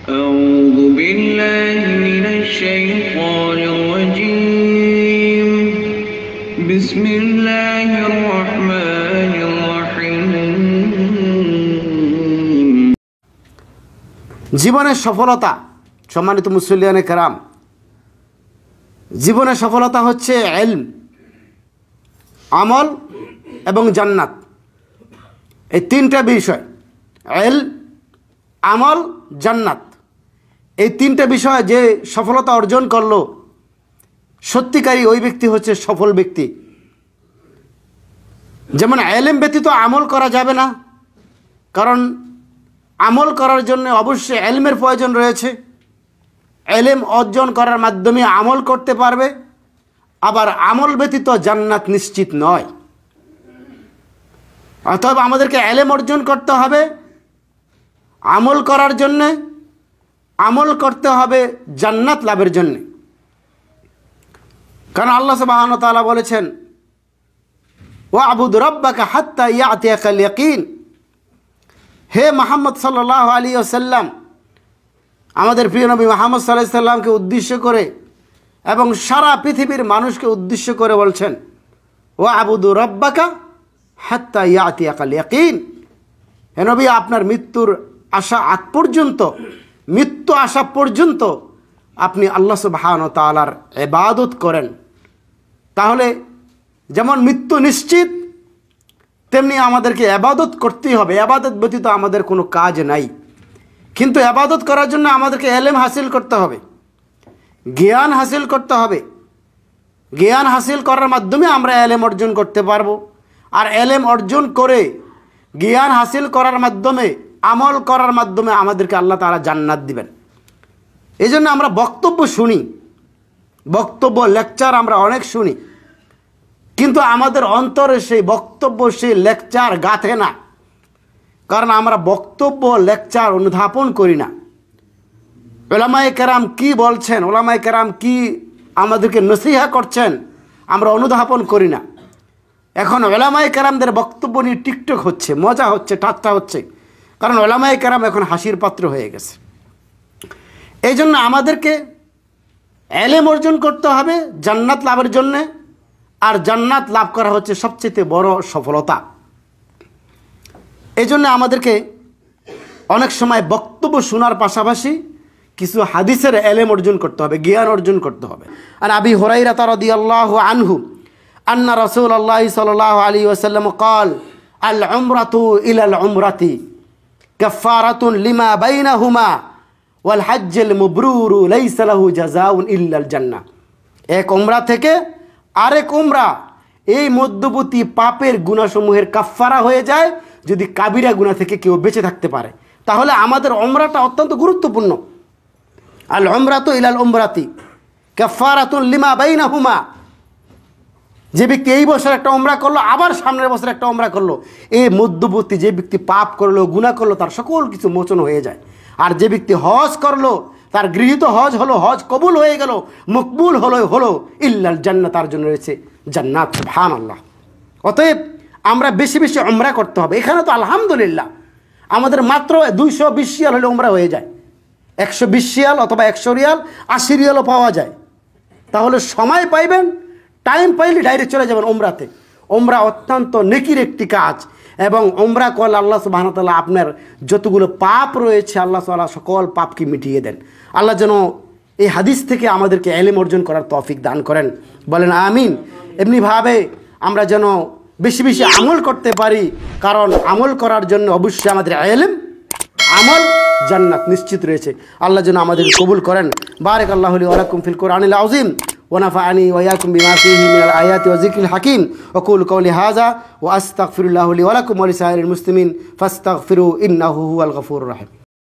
أعوذ بالله من الشيطان الرجيم بسم الله الرحمن الرحيم জীবনের সফলতা সম্মানিত মুসল্লিয়ানে কেরাম, জীবনের সফলতা হচ্ছে ইলম, আমল এবং জান্নাত। এই তিনটা বিষয়, ইলম, আমল, জান্নাত, এই তিনটা বিষয় যে সফলতা অর্জন করলো সত্যিকারী ওই ব্যক্তি হচ্ছে সফল ব্যক্তি। যেমন ইলম ব্যতীত আমল করা যাবে না, কারণ আমল করার জন্য অবশ্যই ইলমের প্রয়োজন রয়েছে। ইলম অর্জন করার মাধ্যমে আমল করতে পারবে, আবার আমল ব্যতীত জান্নাত নিশ্চিত নয়। অতএব আমাদেরকে ইলম অর্জন করতে হবে আমল করার জন্যে, আমল করতে হবে জান্নাত লাভের জন্যে। কারণ আল্লাহ সুবহানাহু ওয়া তাআলা বলেছেন, ওয়া'বুদ রাব্বাকা হাত্তা ইয়াতিয়াকাল ইয়াকিন। হে মুহাম্মদ সাল্লাল্লাহু আলাইহি ওয়াসাল্লাম, আমাদের প্রিয় নবী মুহাম্মদ সাল্লাল্লাহু আলাইহি ওয়াসাল্লামকে উদ্দেশ্য করে এবং সারা পৃথিবীর মানুষকে উদ্দেশ্য করে বলছেন, ওয়া'বুদ রাব্বাকা হাত্তা ইয়াতিয়াকাল ইয়াকিন। হে নবী, আপনার মৃত্যুর আশা আগ পর্যন্ত, মৃত্যু আসা পর্যন্ত আপনি আল্লাহ সুবহানাহু ওয়া তাআলার ইবাদত করেন। তাহলে যেমন মৃত্যু নিশ্চিত, তেমনি আমাদেরকে ইবাদত করতেই হবে। ইবাদত ব্যতীত আমাদের কোনো কাজ নাই। কিন্তু ইবাদত করার জন্য আমাদেরকে ইলম হাসিল করতে হবে, জ্ঞান হাসিল করতে হবে। জ্ঞান হাসিল করার মাধ্যমে আমরা ইলম অর্জন করতে পারবো। আর ইলম অর্জন করে জ্ঞান হাসিল করার মাধ্যমে, আমল করার মাধ্যমে আমাদেরকে আল্লাহ তাআলা জান্নাত দিবেন। এই জন্য আমরা বক্তব্য শুনি, বক্তব্য লেকচার আমরা অনেক শুনি, কিন্তু আমাদের অন্তরে সেই বক্তব্য, সেই লেকচার গাঁথে না। কারণ আমরা বক্তব্য লেকচার অনুধাবন করি না। উলামায়ে কেরাম কি বলছেন, উলামায়ে কেরাম কি আমাদেরকে নসিহা করছেন, আমরা অনুধাবন করি না। এখন উলামায়ে কেরামদের বক্তব্য নিয়ে টিকটক হচ্ছে, মজা হচ্ছে, ঠাট্টা হচ্ছে। কারণ উলামায়ে কেরাম এখন হাসির পাত্র হয়ে গেছে। এই জন্য আমাদেরকে ইলম অর্জন করতে হবে জান্নাত লাভের জন্যে। আর জান্নাত লাভ করা হচ্ছে সবচেয়ে বড় সফলতা। এই জন্য আমাদেরকে অনেক সময় বক্তব্য শোনার পাশাপাশি কিছু হাদিসের ইলম অর্জন করতে হবে, জ্ঞান অর্জন করতে হবে। আর আবি হুরায়রা রাদিয়াল্লাহু আনহু আন্না রাসূলুল্লাহ সাল্লাল্লাহু আলাইহি ওয়াসাল্লাম قال العمرة إلى العمرة كفارة لما بينهما والحج المبرور ليس له جزاء إلا الجنة। এক উমরা থেকে আরেক উমরা, এই মধ্যবর্তী পাপের গুনাহসমূহের কাফফারা হয়ে যায় যদি কাবিরা গুনাহ থেকে কেউ বেঁচে থাকতে পারে। তাহলে আমাদের উমরাটা অত্যন্ত গুরুত্বপূর্ণ। আল উমরাতু ইলাল উমরাতি কাফফারাতুন লিমা বাইনাহুমা। যে ব্যক্তি এই বছর একটা উমরা করলো, আবার সামনের বছর একটা উমরা করলো, এই মধ্যবর্তী যে ব্যক্তি পাপ করলো, গুনাহ করলো, তার সকল কিছু মোচন হয়ে যায়। আর যে ব্যক্তি হজ করলো, তার গৃহীত হজ হলো, হজ কবুল হয়ে গেল, মকবুল হলো ইল্লাল জান্নাত, তার জন্য রয়েছে জান্নাত। সুবহানাল্লাহ। অতএব আমরা বেশি বেশি উমরা করতে হবে। এখানে তো আলহামদুলিল্লাহ আমাদের মাত্র 220 রিয়াল হলে উমরা হয়ে যায়। 120 রিয়াল অথবা 100 রিয়াল, 80 রিয়ালও পাওয়া যায়। তাহলে সময় পাইবেন, টাইম পাইলে ডাইরেক্ট চলে যাবেন উমরাতে। উমরা অত্যন্ত নেকির একটি কাজ, এবং উমরা করলে আল্লাহ সুবহানাহু ওয়া তাআলা আপনার যতগুলো পাপ রয়েছে আল্লাহ তাআলা সকল পাপকে মিটিয়ে দেন। আল্লাহ যেন এই হাদিস থেকে আমাদেরকে ইলম অর্জন করার তৌফিক দান করেন, বলেন আমিন। এমনিভাবে আমরা যেন বেশি বেশি আমল করতে পারি, কারণ আমল করার জন্য অবশ্যই আমাদের ইলম, আমল, জান্নাত নিশ্চিত রয়েছে। আল্লাহ যেন আমাদের কবুল করেন। বারাকাল্লাহু লি ওয়া লাকুম ফিল কুরআনিল আযীম ونفعني وإياكم بما فيه من الآيات والذكر الحكيم وأقول قولي هذا وأستغفر الله لي ولكم ولسائر المسلمين فاستغفروا إنه هو الغفور الرحيم.